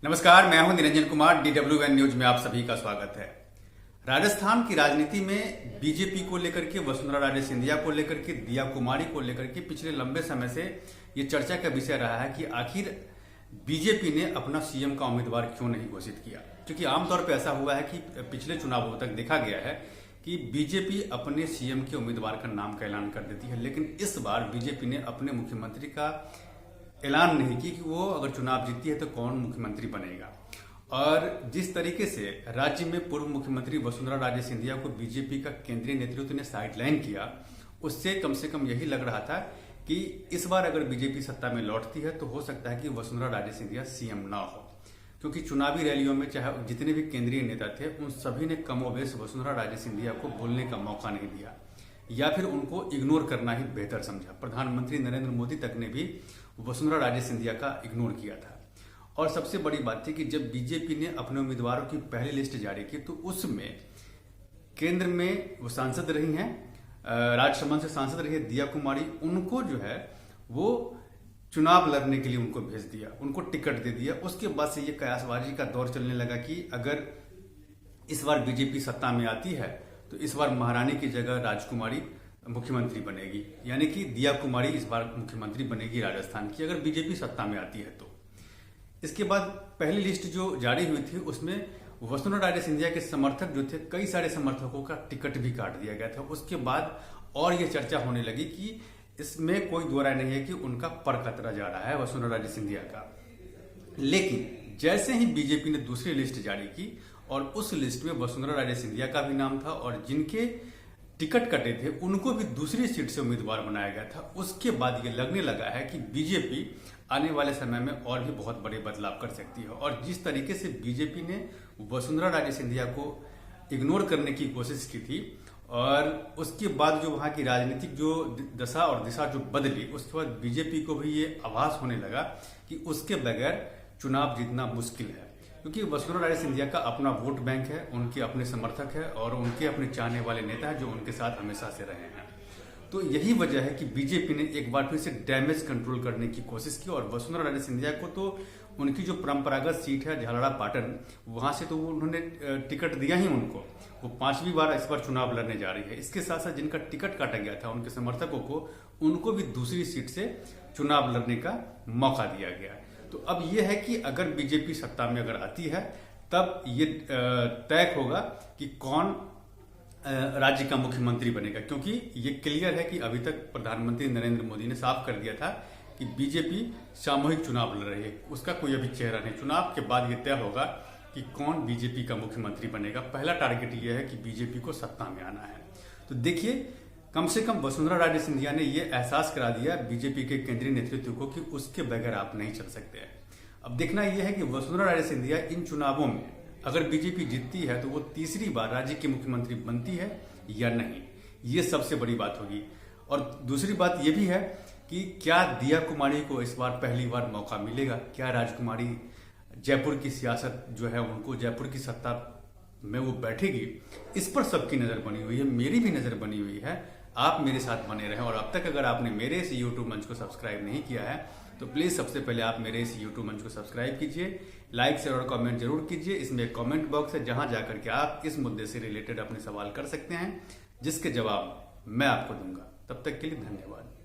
नमस्कार, मैं हूं निरंजन कुमार। DWN न्यूज में आप सभी का स्वागत है। राजस्थान की राजनीति में बीजेपी को लेकर के, वसुंधरा राजे सिंधिया को लेकर के, दिया कुमारी को लेकर के पिछले लंबे समय से ये चर्चा का विषय रहा है कि आखिर बीजेपी ने अपना सीएम का उम्मीदवार क्यों नहीं घोषित किया। क्योंकि आमतौर पर ऐसा हुआ है कि पिछले चुनावों तक देखा गया है कि बीजेपी अपने सीएम के उम्मीदवार का नाम का ऐलान कर देती है, लेकिन इस बार बीजेपी ने अपने मुख्यमंत्री का ऐलान नहीं की कि वो अगर चुनाव जीती है तो कौन मुख्यमंत्री बनेगा। और जिस तरीके से राज्य में पूर्व मुख्यमंत्री वसुंधरा राजे सिंधिया को बीजेपी का केंद्रीय नेतृत्व ने साइडलाइन किया, उससे कम से कम यही लग रहा था कि इस बार अगर बीजेपी सत्ता में लौटती है तो हो सकता है कि वसुंधरा राजे सिंधिया सीएम ना हो। क्योंकि चुनावी रैलियों में चाहे जितने भी केंद्रीय नेता थे, उन सभी ने कमोबेश वसुंधरा राजे सिंधिया को बोलने का मौका नहीं दिया या फिर उनको इग्नोर करना ही बेहतर समझा। प्रधानमंत्री नरेंद्र मोदी तक ने भी वसुंधरा राजे सिंधिया का इग्नोर किया था। और सबसे बड़ी बात थी कि जब बीजेपी ने अपने उम्मीदवारों की पहली लिस्ट जारी की तो उसमें केंद्र में वो सांसद रही हैं, राजसमंद से सांसद रही है दिया कुमारी, उनको जो है वो चुनाव लड़ने के लिए उनको भेज दिया, उनको टिकट दे दिया। उसके बाद से ये कयासबाजी का दौर चलने लगा कि अगर इस बार बीजेपी सत्ता में आती है तो इस बार महारानी की जगह राजकुमारी मुख्यमंत्री बनेगी, यानी कि दिया कुमारी इस बार मुख्यमंत्री बनेगी राजस्थान की, अगर बीजेपी सत्ता में आती है तो। इसके बाद पहली लिस्ट जो जारी हुई थी उसमें वसुंधरा राजे सिंधिया के समर्थक जो थे, कई सारे समर्थकों का टिकट भी काट दिया गया था। उसके बाद और ये चर्चा होने लगी कि इसमें कोई दो राय नहीं है कि उनका पर खतरा जा रहा है वसुंधरा राजे सिंधिया का। लेकिन जैसे ही बीजेपी ने दूसरी लिस्ट जारी की और उस लिस्ट में वसुंधरा राजे सिंधिया का भी नाम था और जिनके टिकट कटे थे उनको भी दूसरी सीट से उम्मीदवार बनाया गया था, उसके बाद ये लगने लगा है कि बीजेपी आने वाले समय में और भी बहुत बड़े बदलाव कर सकती है। और जिस तरीके से बीजेपी ने वसुंधरा राजे सिंधिया को इग्नोर करने की कोशिश की थी और उसके बाद जो वहां की राजनीतिक जो दशा और दिशा जो बदली, उसके बाद बीजेपी को भी ये आभास होने लगा कि उसके बगैर चुनाव जीतना मुश्किल है। क्योंकि वसुंधरा राजे सिंधिया का अपना वोट बैंक है, उनके अपने समर्थक है और उनके अपने चाहने वाले नेता है जो उनके साथ हमेशा से रहे हैं। तो यही वजह है कि बीजेपी ने एक बार फिर से डैमेज कंट्रोल करने की कोशिश की और वसुंधरा राजे सिंधिया को तो उनकी जो परंपरागत सीट है झालड़ा पाटन, वहां से तो उन्होंने टिकट दिया ही उनको। वो 5वीं बार इस बार चुनाव लड़ने जा रही है। इसके साथ साथ जिनका टिकट काटा गया था उनके समर्थकों को, उनको भी दूसरी सीट से चुनाव लड़ने का मौका दिया गया। तो अब यह है कि अगर बीजेपी सत्ता में अगर आती है तब ये तय होगा कि कौन राज्य का मुख्यमंत्री बनेगा। क्योंकि ये क्लियर है कि अभी तक प्रधानमंत्री नरेंद्र मोदी ने साफ कर दिया था कि बीजेपी सामूहिक चुनाव लड़ रही है, उसका कोई अभी चेहरा नहीं। चुनाव के बाद ये तय होगा कि कौन बीजेपी का मुख्यमंत्री बनेगा। पहला टारगेट ये है कि बीजेपी को सत्ता में आना है। तो देखिए, कम से कम वसुंधरा राजे सिंधिया ने यह एहसास करा दिया बीजेपी के केंद्रीय नेतृत्व को कि उसके बगैर आप नहीं चल सकते हैं। अब देखना यह है कि वसुंधरा राजे सिंधिया इन चुनावों में अगर बीजेपी जीतती है तो वो तीसरी बार राज्य की मुख्यमंत्री बनती है या नहीं, ये सबसे बड़ी बात होगी। और दूसरी बात यह भी है कि क्या दिया कुमारी को इस बार पहली बार मौका मिलेगा, क्या राजकुमारी जयपुर की सियासत जो है उनको जयपुर की सत्ता में वो बैठेगी, इस पर सबकी नजर बनी हुई है, मेरी भी नजर बनी हुई है। आप मेरे साथ बने रहें और अब तक अगर आपने मेरे इस यूट्यूब मंच को सब्सक्राइब नहीं किया है तो प्लीज सबसे पहले आप मेरे इस यूट्यूब मंच को सब्सक्राइब कीजिए, लाइक शेयर और कमेंट जरूर कीजिए। इसमें एक कमेंट बॉक्स है जहां जाकर के आप इस मुद्दे से रिलेटेड अपने सवाल कर सकते हैं, जिसके जवाब मैं आपको दूंगा। तब तक के लिए धन्यवाद।